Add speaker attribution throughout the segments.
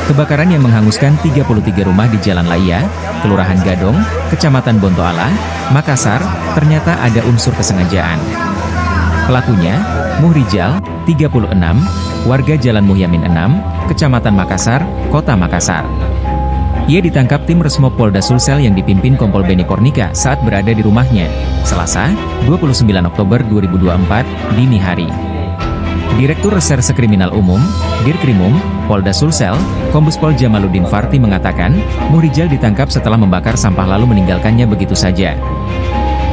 Speaker 1: Kebakaran yang menghanguskan 33 rumah di Jalan Laya, Kelurahan Gadong, Kecamatan Bontoala, Makassar, ternyata ada unsur kesengajaan. Pelakunya, Muhrijal, 36, warga Jalan Muhyamin 6, Kecamatan Makassar, Kota Makassar. Ia ditangkap tim Resmob Polda Sulsel yang dipimpin Kompol Beni Pornika saat berada di rumahnya, Selasa, 29 Oktober 2024, dini hari. Direktur Reserse Kriminal Umum, Dirkrimum, Polda Sulsel, Kombes Pol Jamaluddin Farti mengatakan, Muhrijal ditangkap setelah membakar sampah lalu meninggalkannya begitu saja.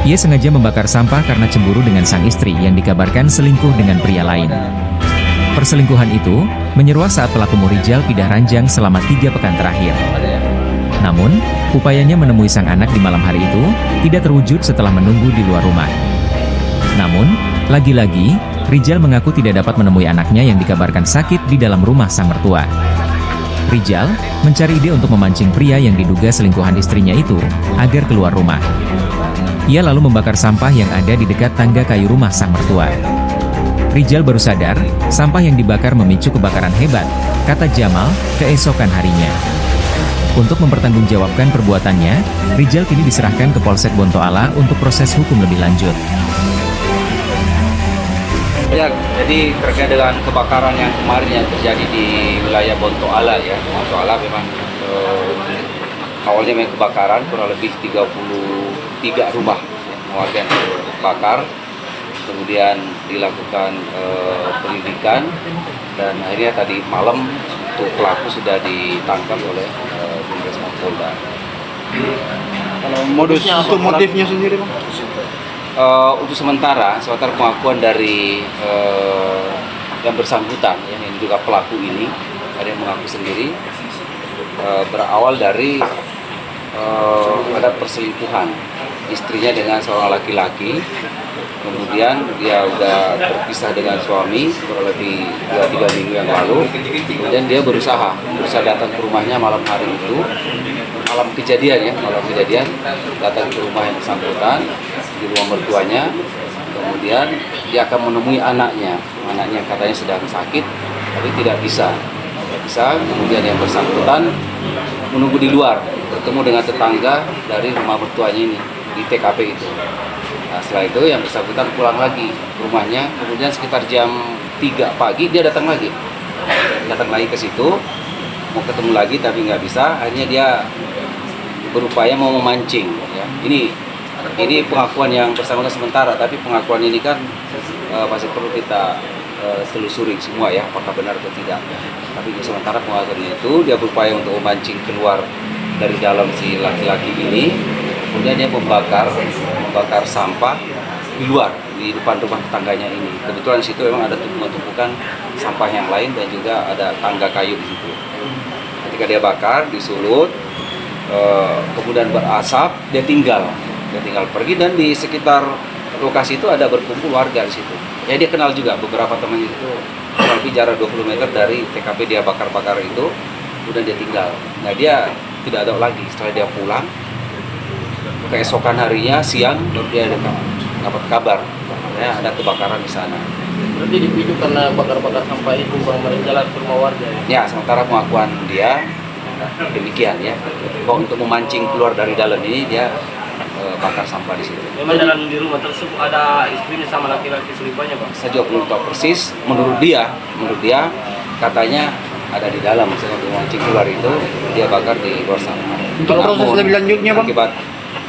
Speaker 1: Ia sengaja membakar sampah karena cemburu dengan sang istri yang dikabarkan selingkuh dengan pria lain. Perselingkuhan itu menyeruak saat pelaku Muhrijal pindah ranjang selama 3 pekan terakhir. Namun, upayanya menemui sang anak di malam hari itu tidak terwujud setelah menunggu di luar rumah. Namun, lagi-lagi, Rijal mengaku tidak dapat menemui anaknya yang dikabarkan sakit di dalam rumah sang mertua. Rijal mencari ide untuk memancing pria yang diduga selingkuhan istrinya itu agar keluar rumah. Ia lalu membakar sampah yang ada di dekat tangga kayu rumah sang mertua. Rijal baru sadar, sampah yang dibakar memicu kebakaran hebat, kata Jamal, keesokan harinya. Untuk mempertanggungjawabkan perbuatannya, Rijal kini diserahkan ke Polsek Bontoala untuk proses hukum lebih lanjut.
Speaker 2: Ya, jadi terkait dengan kebakaran yang kemarin yang terjadi di wilayah Bontoala ya. Bontoala memang awalnya memang kebakaran kurang lebih 33 rumah warga yang terbakar. Kemudian dilakukan penyelidikan dan akhirnya tadi malam untuk pelaku sudah ditangkap oleh Resmob Polda.
Speaker 3: Kalau modusnya untuk motifnya sendiri, Bang?
Speaker 2: Untuk sementara pengakuan dari yang bersangkutan, yang juga pelaku ini, ada yang mengaku sendiri, berawal dari ada perselingkuhan istrinya dengan seorang laki-laki. Kemudian dia udah berpisah dengan suami kurang lebih 2-3 minggu yang lalu. Kemudian dia berusaha datang ke rumahnya malam hari itu, malam kejadian datang ke rumah yang bersangkutan di rumah mertuanya. Kemudian dia akan menemui anaknya katanya sedang sakit tapi tidak bisa. Kemudian yang bersangkutan menunggu di luar, bertemu dengan tetangga dari rumah mertuanya ini di TKP itu. Nah, setelah itu yang bersangkutan pulang lagi ke rumahnya, kemudian sekitar jam 3 pagi dia datang lagi ke situ, mau ketemu lagi tapi nggak bisa. Akhirnya dia berupaya mau memancing. Ya. Ini pengakuan yang bersangkutan sementara, tapi pengakuan ini kan masih perlu kita telusuri semua ya, apakah benar atau tidak. Tapi sementara pengakuannya itu dia berupaya untuk memancing keluar dari dalam si laki-laki ini. Kemudian dia membakar sampah di luar, di depan rumah tetangganya ini. Kebetulan di situ memang ada tumpukan sampah yang lain dan juga ada tangga kayu di situ. Ketika dia bakar, disulut, kemudian berasap, dia tinggal pergi, dan di sekitar lokasi itu ada berkumpul warga di situ. Ya dia kenal juga beberapa teman itu, kurang lebih jarak 20 meter dari TKP dia bakar-bakar itu, kemudian dia tinggal. Nah dia tidak ada lagi setelah dia pulang. Keesokan harinya siang baru dia dapat kabar ya ada kebakaran di sana.
Speaker 3: Berarti dipicu karena bakar-bakar sampah itu Bang, jalan ke rumah warga ya?
Speaker 2: Ya, sementara pengakuan dia demikian ya. Bahwa untuk memancing keluar dari dalam ini dia bakar sampah di situ.
Speaker 3: Memang dalam di rumah tersebut ada istrinya sama laki-laki selingkuhannya, Bang?
Speaker 2: Saya juga belum tahu persis. Menurut dia katanya ada di dalam. Untuk memancing keluar itu dia bakar di luar sana.
Speaker 3: Kalau proses lebih lanjutnya, Bang?
Speaker 2: Akibat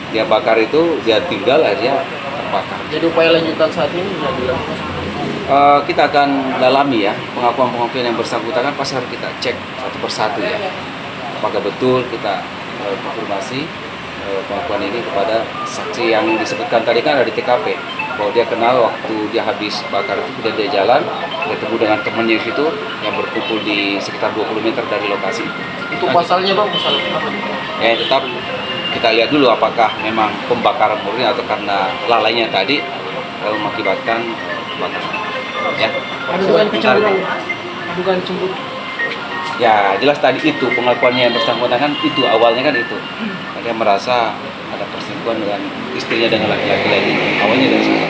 Speaker 2: dia bakar itu, dia tinggal akhirnya terbakar.
Speaker 3: Jadi upaya lanjutan saat ini bisa dilakukan?
Speaker 2: Kita akan dalami ya, pengakuan yang bersangkutan kan pasti harus kita cek satu persatu ya. Apakah betul kita konfirmasi pengakuan ini kepada saksi yang disebutkan tadi kan ada di TKP. Bahwa dia kenal waktu dia habis bakar itu, kemudian dia jalan, ketemu dengan temannya di situ yang berkumpul di sekitar 20 meter dari lokasi.
Speaker 3: Itu pasalnya, Bang, pasal apa?
Speaker 2: Ya tetap kita lihat dulu apakah memang pembakaran murni atau karena lalainya tadi lalu mengakibatkan kebakaran. Ya.
Speaker 3: Ada dugaan kecemburuan, dugaan cemburu.
Speaker 2: Ya jelas tadi itu pengakuannya yang bersangkutan kan itu awalnya kan itu. Dia merasa ada perselingkuhan dengan istrinya dengan laki-laki lain. Awalnya dari situ.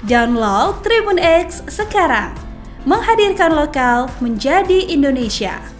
Speaker 4: Download Tribun X sekarang, menghadirkan lokal menjadi Indonesia.